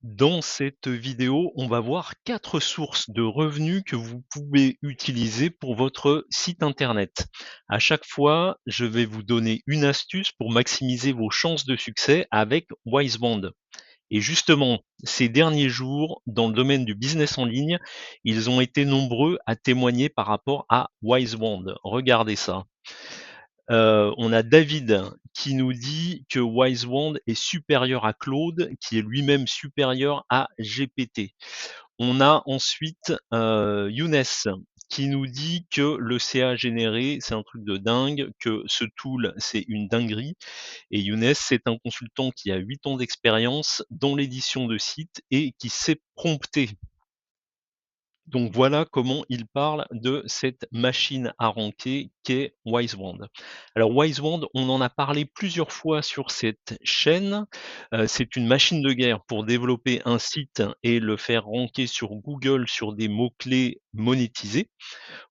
Dans cette vidéo, on va voir 4 sources de revenus que vous pouvez utiliser pour votre site internet. À chaque fois, je vais vous donner une astuce pour maximiser vos chances de succès avec Wisebond. Et justement, ces derniers jours, dans le domaine du business en ligne, ils ont été nombreux à témoigner par rapport à Wisebond. Regardez ça. On a David qui nous dit que Wisewand est supérieur à Claude, qui est lui-même supérieur à GPT. On a ensuite, Younes qui nous dit que le CA généré, c'est un truc de dingue, que ce tool, c'est une dinguerie et Younes, c'est un consultant qui a 8 ans d'expérience dans l'édition de sites et qui sait prompter. Donc voilà comment il parle de cette machine à ranker qu'est Wisewand. Alors Wisewand, on en a parlé plusieurs fois sur cette chaîne. C'est une machine de guerre pour développer un site et le faire ranker sur Google sur des mots-clés monétisés.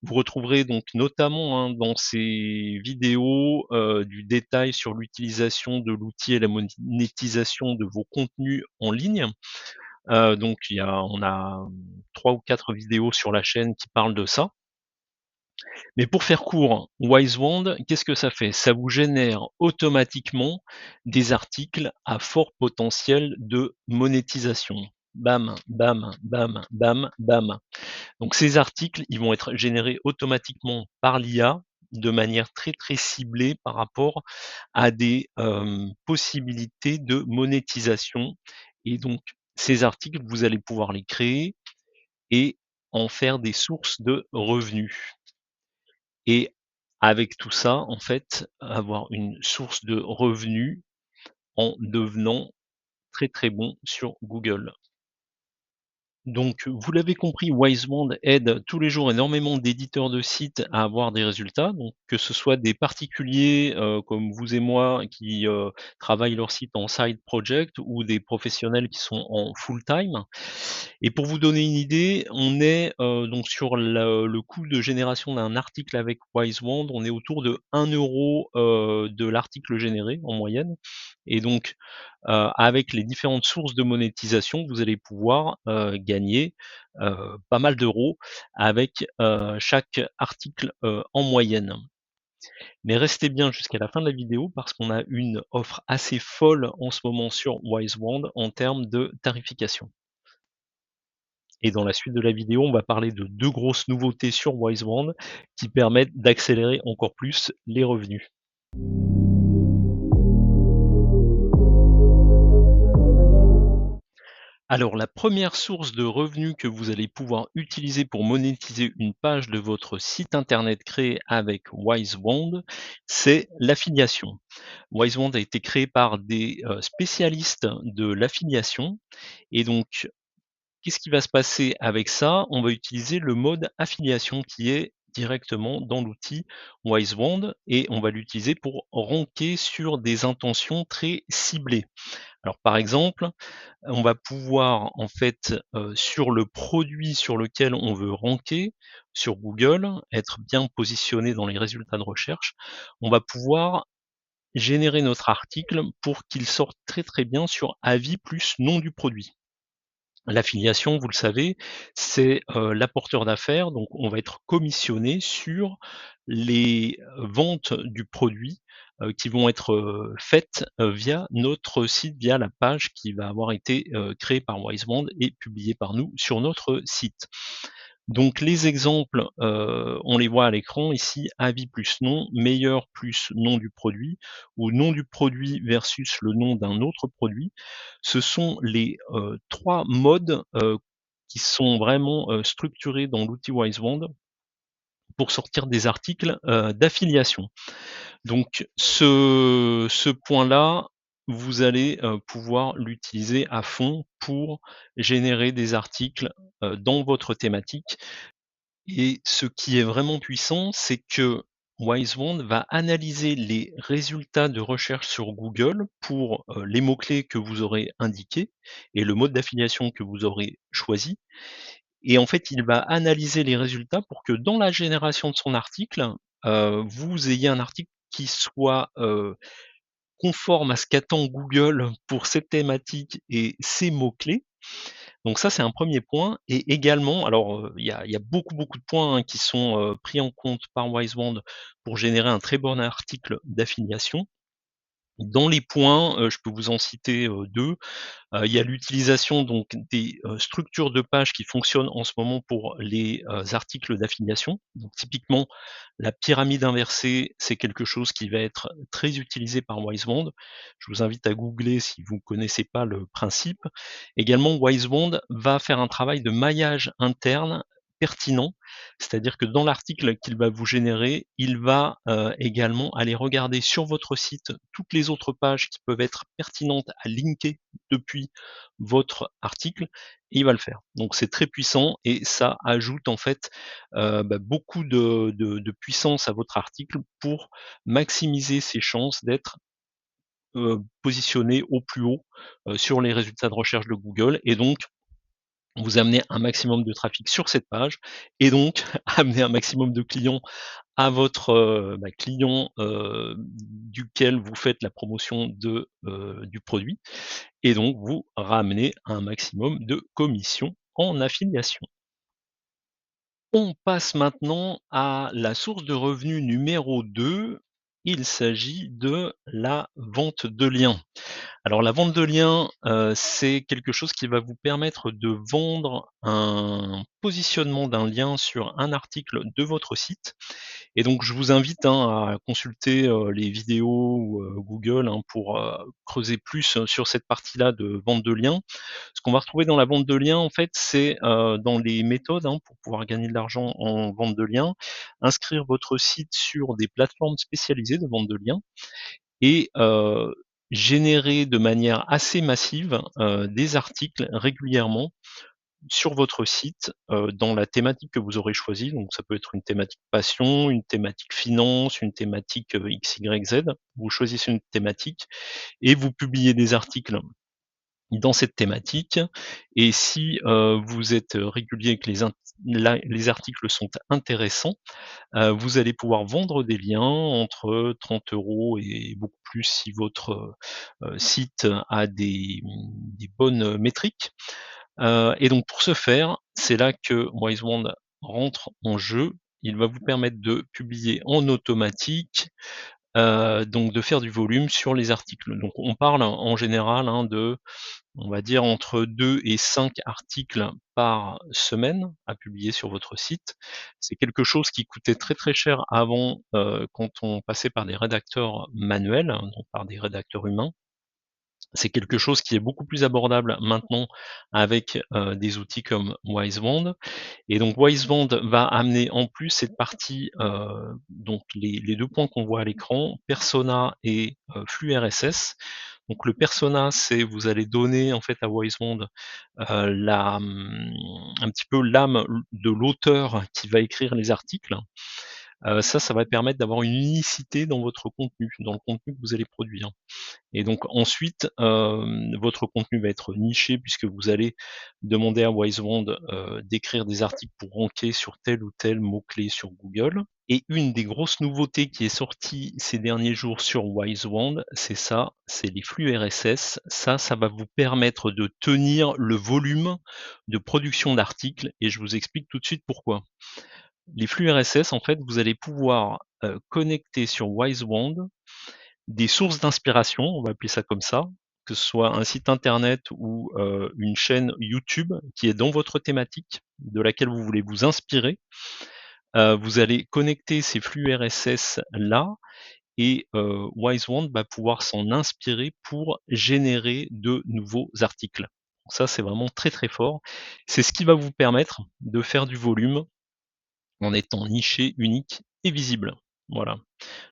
Vous retrouverez donc notamment, hein, dans ces vidéos, du détail sur l'utilisation de l'outil et la monétisation de vos contenus en ligne. Donc on a 3 ou 4 vidéos sur la chaîne qui parlent de ça. Mais pour faire court, Wisewand, qu'est-ce que ça fait? Ça vous génère automatiquement des articles à fort potentiel de monétisation. Bam, bam, bam, bam, bam. Donc ces articles, ils vont être générés automatiquement par l'IA de manière très, très ciblée par rapport à des, possibilités de monétisation et donc ces articles, vous allez pouvoir les créer et en faire des sources de revenus et avec tout ça, en fait, avoir une source de revenus en devenant très, très bon sur Google. Donc, vous l'avez compris, Wisebond aide tous les jours énormément d'éditeurs de sites à avoir des résultats, donc que ce soit des particuliers, comme vous et moi qui, travaillent leur site en side project ou des professionnels qui sont en full time. Et pour vous donner une idée, on est, donc sur le coût de génération d'un article avec Wisewand, on est autour de 1 € de l'article généré en moyenne et donc, avec les différentes sources de monétisation, vous allez pouvoir, gagner, pas mal d'euros avec, chaque article, en moyenne. Mais restez bien jusqu'à la fin de la vidéo parce qu'on a une offre assez folle en ce moment sur Wisewand en termes de tarification. Et dans la suite de la vidéo, on va parler de 2 grosses nouveautés sur Wisebond qui permettent d'accélérer encore plus les revenus. Alors la première source de revenus que vous allez pouvoir utiliser pour monétiser une page de votre site internet créé avec Wisebond, c'est l'affiliation. Wisebond a été créé par des, spécialistes de l'affiliation et donc qu'est-ce qui va se passer avec ça? On va utiliser le mode affiliation qui est directement dans l'outil Wisewand et on va l'utiliser pour ranker sur des intentions très ciblées. Alors par exemple, on va pouvoir en fait, sur le produit sur lequel on veut ranker sur Google, être bien positionné dans les résultats de recherche, on va pouvoir générer notre article pour qu'il sorte très, très bien sur avis plus nom du produit. L'affiliation, vous le savez, c'est, l'apporteur d'affaires, donc on va être commissionné sur les ventes du produit, qui vont être, faites, via notre site, via la page qui va avoir été, créée par Wisebond et publiée par nous sur notre site. Donc les exemples, on les voit à l'écran ici, avis plus nom, meilleur plus nom du produit ou nom du produit versus le nom d'un autre produit. Ce sont les, 3 modes, qui sont vraiment, structurés dans l'outil Wisebond pour sortir des articles, d'affiliation. Donc ce point-là, vous allez, pouvoir l'utiliser à fond pour générer des articles, dans votre thématique et ce qui est vraiment puissant, c'est que Wisewand va analyser les résultats de recherche sur Google pour, les mots-clés que vous aurez indiqués et le mode d'affiliation que vous aurez choisi et en fait, il va analyser les résultats pour que dans la génération de son article, vous ayez un article qui soit, conforme à ce qu'attend Google pour cette thématique et ces mots-clés Donc ça, c'est un premier point et également alors, il y a beaucoup de points, hein, qui sont, pris en compte par Wisebond pour générer un très bon article d'affiliation. Dans les points, je peux vous en citer, 2. Il y a l'utilisation donc des, structures de pages qui fonctionnent en ce moment pour les, articles d'affiliation. Donc typiquement, la pyramide inversée, c'est quelque chose qui va être très utilisé par Wisebond. Je vous invite à googler si vous ne connaissez pas le principe. Également, Wisebond va faire un travail de maillage interne pertinent, c'est-à-dire que dans l'article qu'il va vous générer, il va, également aller regarder sur votre site toutes les autres pages qui peuvent être pertinentes à linker depuis votre article et il va le faire. Donc c'est très puissant et ça ajoute en fait, beaucoup de puissance à votre article pour maximiser ses chances d'être, positionné au plus haut, sur les résultats de recherche de Google et donc vous amener un maximum de trafic sur cette page et donc amener un maximum de clients à votre, client, duquel vous faites la promotion du produit et donc vous ramenez un maximum de commissions en affiliation. On passe maintenant à la source de revenus numéro 2. Il s'agit de la vente de liens. Alors la vente de liens, c'est quelque chose qui va vous permettre de vendre un positionnement d'un lien sur un article de votre site et donc je vous invite, hein, à consulter, les vidéos, Google, hein, pour, creuser plus sur cette partie-là de vente de liens. Ce qu'on va retrouver dans la vente de liens, en fait, c'est, dans les méthodes, hein, pour pouvoir gagner de l'argent en vente de liens, inscrire votre site sur des plateformes spécialisées de vente de liens et générer de manière assez massive, des articles régulièrement sur votre site, dans la thématique que vous aurez choisie. Donc ça peut être une thématique passion, une thématique finance, une thématique, X, Y, Z. Vous choisissez une thématique et vous publiez des articles dans cette thématique et si, vous êtes régulier et que les articles sont intéressants, vous allez pouvoir vendre des liens entre 30 € et beaucoup plus si votre, site a des bonnes métriques. Et donc pour ce faire, c'est là que Wisewand rentre en jeu. Il va vous permettre de publier en automatique, donc de faire du volume sur les articles. Donc on parle en général, hein, de on va dire entre 2 et 5 articles par semaine à publier sur votre site. C'est quelque chose qui coûtait très cher avant, quand on passait par des rédacteurs manuels, hein, donc par des rédacteurs humains. C'est quelque chose qui est beaucoup plus abordable maintenant avec, des outils comme Wisebond et donc Wisebond va amener en plus cette partie, donc les 2 points qu'on voit à l'écran, persona et flux RSS. Donc le persona, c'est vous allez donner en fait à Wisebond, un petit peu l'âme de l'auteur qui va écrire les articles. Ça va permettre d'avoir une unicité dans votre contenu, dans le contenu que vous allez produire. Et donc ensuite, votre contenu va être niché puisque vous allez demander à Wisebond, d'écrire des articles pour ranker sur tel ou tel mot-clé sur Google. Et une des grosses nouveautés qui est sortie ces derniers jours sur Wisebond, c'est ça, c'est les flux RSS. Ça va vous permettre de tenir le volume de production d'articles et je vous explique tout de suite pourquoi. Les flux RSS, en fait, vous allez pouvoir, connecter sur Wisebond des sources d'inspiration, on va appeler ça comme ça, que ce soit un site internet ou, une chaîne YouTube qui est dans votre thématique, de laquelle vous voulez vous inspirer. Vous allez connecter ces flux RSS là et Wisewand va pouvoir s'en inspirer pour générer de nouveaux articles. Donc ça, c'est vraiment très fort. C'est ce qui va vous permettre de faire du volume en étant niché, unique et visible. Voilà.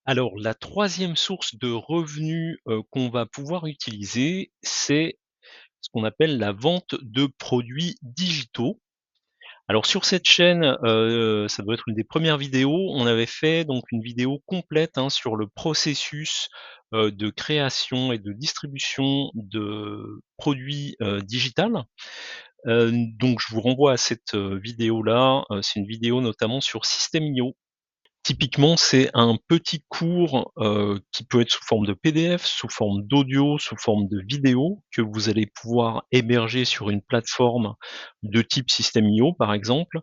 Alors la troisième source de revenus, qu'on va pouvoir utiliser, c'est ce qu'on appelle la vente de produits digitaux. Alors sur cette chaîne, ça doit être une des premières vidéos, on avait fait donc une vidéo complète, hein, sur le processus, de création et de distribution de produits, digital. Donc je vous renvoie à cette, vidéo-là, c'est une vidéo notamment sur System.io. Typiquement, c'est un petit cours, qui peut être sous forme de PDF, sous forme d'audio, sous forme de vidéo, que vous allez pouvoir héberger sur une plateforme de type System.io, par exemple.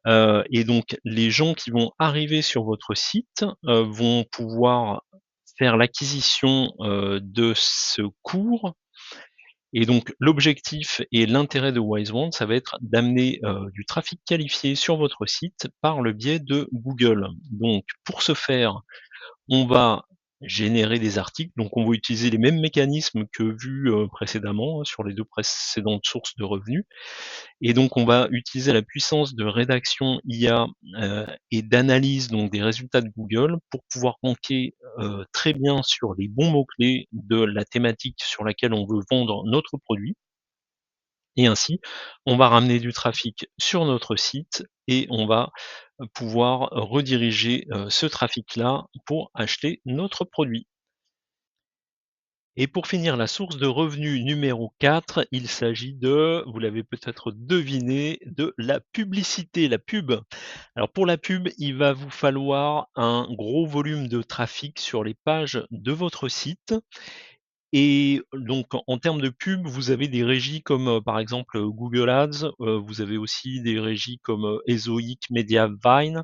Et donc les gens qui vont arriver sur votre site, vont pouvoir faire l'acquisition, de ce cours. Et donc l'objectif et l'intérêt de WiseOne, ça va être d'amener, du trafic qualifié sur votre site par le biais de Google. Donc pour ce faire, on va générer des articles, donc on va utiliser les mêmes mécanismes que vus, précédemment, hein, sur les 2 précédentes sources de revenus. Et donc on va utiliser la puissance de rédaction IA, et d'analyse donc des résultats de Google pour pouvoir ranker, très bien sur les bons mots-clés de la thématique sur laquelle on veut vendre notre produit. Et ainsi, on va ramener du trafic sur notre site et on va, pouvoir rediriger, ce trafic-là pour acheter notre produit. Et pour finir, la source de revenus numéro 4, il s'agit de, vous l'avez peut-être deviné, de la publicité, la pub. Alors pour la pub, il va vous falloir un gros volume de trafic sur les pages de votre site. Et donc en termes de pub, vous avez des régies comme, par exemple, Google Ads, vous avez aussi des régies comme, Ezoic, Mediavine,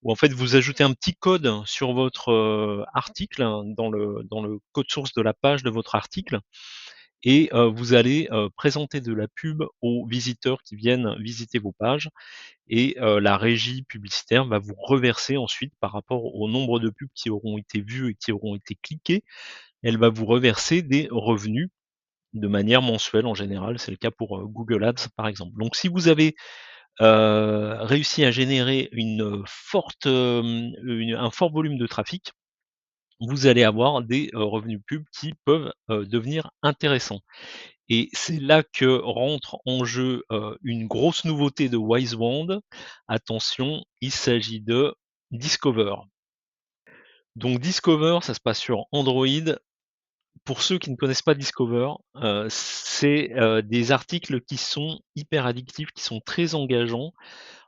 où en fait vous ajoutez un petit code sur votre, article, hein, dans le code source de la page de votre article et vous allez, présenter de la pub aux visiteurs qui viennent visiter vos pages et la régie publicitaire va vous reverser ensuite par rapport au nombre de pubs qui auront été vues et qui auront été cliquées, elle va vous reverser des revenus de manière mensuelle en général, c'est le cas pour, Google Ads par exemple. Donc si vous avez, réussi à générer un fort volume de trafic, vous allez avoir des, revenus pubs qui peuvent, devenir intéressants. Et c'est là que rentre en jeu, une grosse nouveauté de Wisewand. Attention, il s'agit de Discover. Donc Discover, ça se passe sur Android. Pour ceux qui ne connaissent pas Discover, c'est, des articles qui sont hyper addictifs, qui sont très engageants.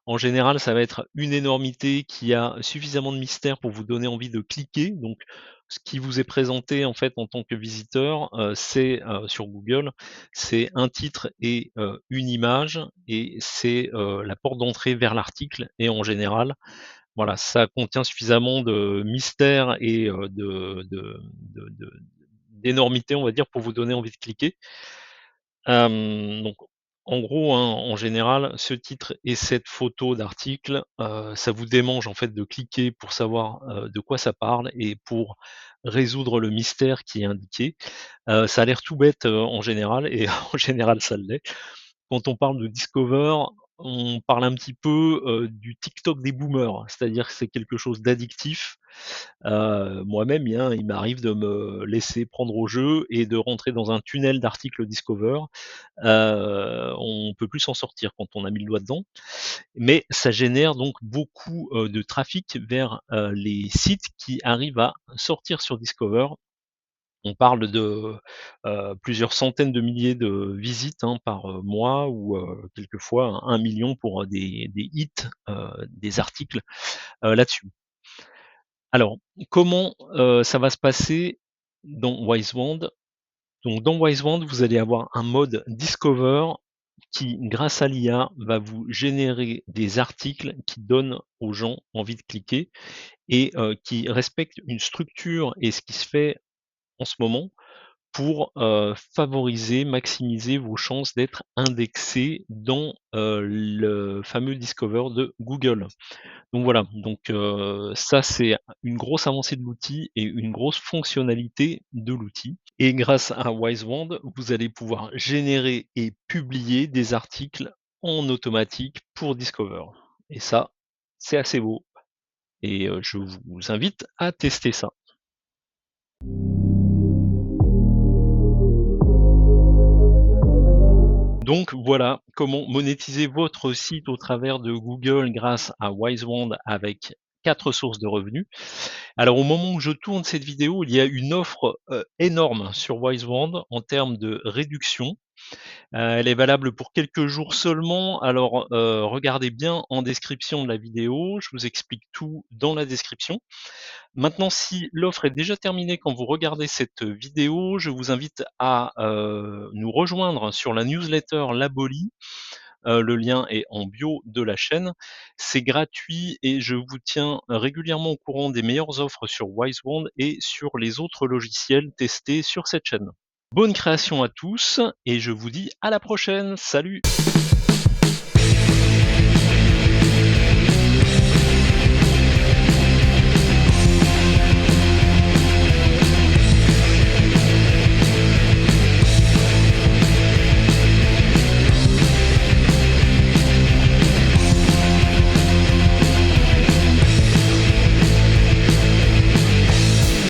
En général, ça va être une énormité qui a suffisamment de mystère pour vous donner envie de cliquer. Donc ce qui vous est présenté en fait en tant que visiteur, c'est, sur Google, c'est un titre et une image et c'est, la porte d'entrée vers l'article et en général, voilà, ça contient suffisamment de mystère et de d'énormité, on va dire, pour vous donner envie de cliquer. Donc en gros, hein, en général, ce titre et cette photo d'article, ça vous démange en fait de cliquer pour savoir, de quoi ça parle et pour résoudre le mystère qui est indiqué. Ça a l'air tout bête, en général et en général ça l'est. Quand on parle de Discover, on parle un petit peu, du TikTok des boomers, c'est-à-dire que c'est quelque chose d'addictif. Moi-même, il m'arrive de me laisser prendre au jeu et de rentrer dans un tunnel d'articles Discover. On peut plus s'en sortir quand on a mis le doigt dedans, mais ça génère donc beaucoup, de trafic vers, les sites qui arrivent à sortir sur Discover. On parle de, plusieurs centaines de milliers de visites, hein, par, mois ou, quelquefois 1 000 000 pour, des hits, des articles, là-dessus. Alors, comment, ça va se passer dans Wisewand? Donc dans Wisewand, vous allez avoir un mode Discover qui, grâce à l'IA, va vous générer des articles qui donnent aux gens envie de cliquer et qui respectent une structure et ce qui se fait en ce moment pour, favoriser, maximiser vos chances d'être indexé dans, le fameux Discover de Google. Donc voilà, donc ça c'est une grosse avancée de l'outil et une grosse fonctionnalité de l'outil et grâce à Wisewand, vous allez pouvoir générer et publier des articles en automatique pour Discover et ça, c'est assez beau et je vous invite à tester ça. Donc voilà comment monétiser votre site au travers de Google grâce à Wisewand avec 4 sources de revenus. Alors au moment où je tourne cette vidéo, il y a une offre, énorme sur Wisewand en termes de réduction. Elle est valable pour quelques jours seulement, alors, regardez bien en description de la vidéo, je vous explique tout dans la description. Maintenant, si l'offre est déjà terminée quand vous regardez cette vidéo, je vous invite à, nous rejoindre sur la newsletter L'Aboli. Le lien est en bio de la chaîne. C'est gratuit et je vous tiens régulièrement au courant des meilleures offres sur Wisewand et sur les autres logiciels testés sur cette chaîne. Bonne création à tous et je vous dis à la prochaine. Salut!